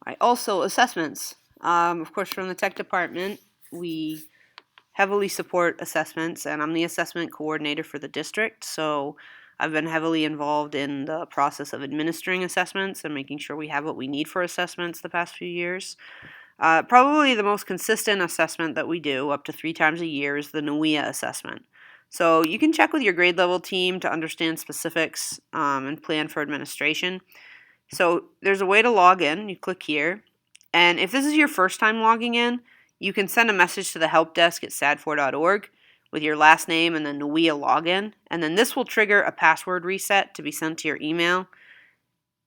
All right, also assessments. Of course, from the tech department, we heavily support assessments, and I'm the assessment coordinator for the district, so I've been heavily involved in the process of administering assessments and making sure we have what we need for assessments the past few years. Probably the most consistent assessment that we do, up to 3 times a year, is the NWEA assessment. So you can check with your grade level team to understand specifics and plan for administration. So there's a way to log in. You click here. And if this is your first time logging in, you can send a message to the help desk at sad4.org with your last name and then NWEA login. And then this will trigger a password reset to be sent to your email.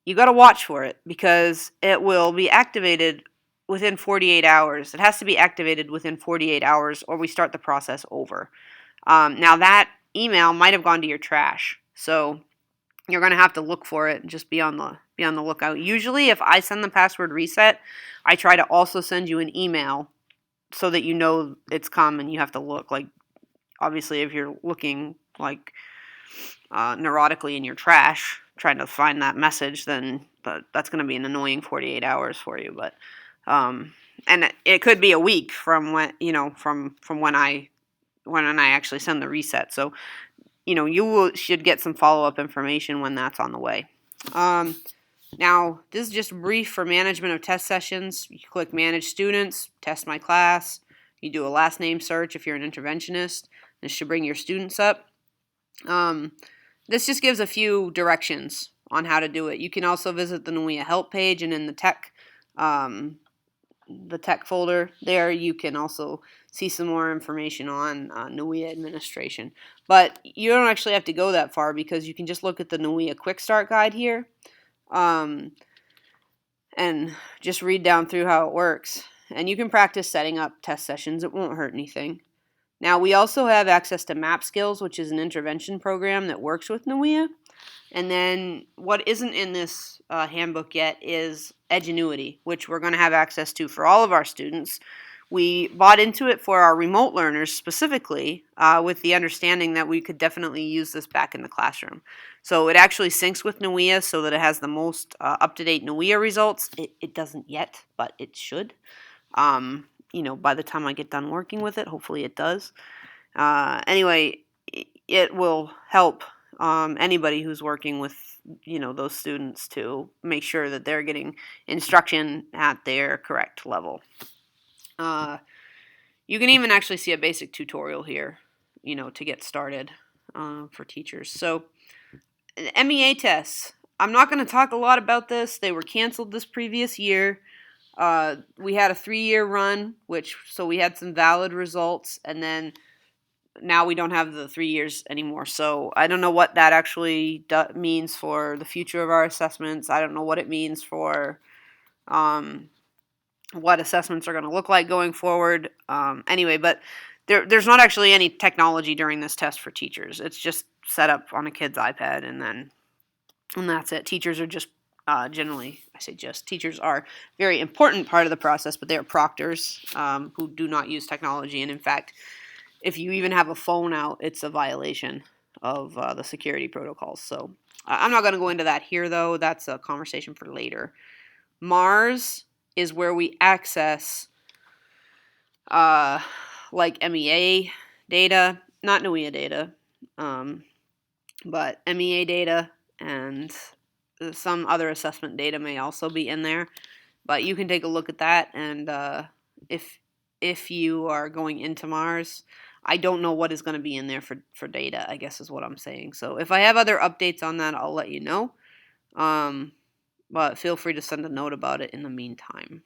You got to watch for it because it will be activated within 48 hours. It has to be activated within 48 hours or we start the process over. Now that email might have gone to your trash. So you're going to have to look for it and just be on the lookout. Usually if I send the password reset, I try to also send you an email so that you know it's come and you have to look. Like, obviously, if you're looking like neurotically in your trash trying to find that message, then that's going to be an annoying 48 hours for you. But and it could be a week from when from when I actually send the reset. So you should get some follow-up information when that's on the way. Now, this is just brief for management of test sessions. You click Manage Students, Test My Class. You do a last name search if you're an interventionist. This should bring your students up. This just gives a few directions on how to do it. You can also visit the NWEA help page, and in the tech folder there, you can also see some more information on NWEA administration. But you don't actually have to go that far because you can just look at the NWEA Quick Start Guide here and just read down through how it works. And you can practice setting up test sessions. It won't hurt anything. Now, we also have access to MAP Skills, which is an intervention program that works with NWEA. And then what isn't in this handbook yet is Edgenuity, which we're going to have access to for all of our students. We bought into it for our remote learners specifically with the understanding that we could definitely use this back in the classroom. So it actually syncs with NWEA so that it has the most up-to-date NWEA results. It doesn't yet, but it should. By the time I get done working with it, hopefully it does. Anyway, it will help anybody who's working with those students to make sure that they're getting instruction at their correct level. You can even actually see a basic tutorial here, to get started for teachers. So MEA tests. I'm not going to talk a lot about this. They were canceled this previous year. We had a 3-year run, so we had some valid results, and then now we don't have the 3 years anymore. So I don't know what that actually means for the future of our assessments. I don't know what it means for what assessments are going to look like going forward. Anyway, but there's not actually any technology during this test for teachers. It's just set up on a kid's iPad, and that's it. Teachers are just teachers are a very important part of the process, but they are proctors who do not use technology. And in fact, if you even have a phone out, it's a violation of the security protocols. So I'm not going to go into that here, though. That's a conversation for later. Mars is where we access like MEA data, not NWEA data, but MEA data, and some other assessment data may also be in there. But you can take a look at that, and if you are going into Mars, I don't know what is going to be in there for data, I guess is what I'm saying. So if I have other updates on that, I'll let you know. But feel free to send a note about it in the meantime.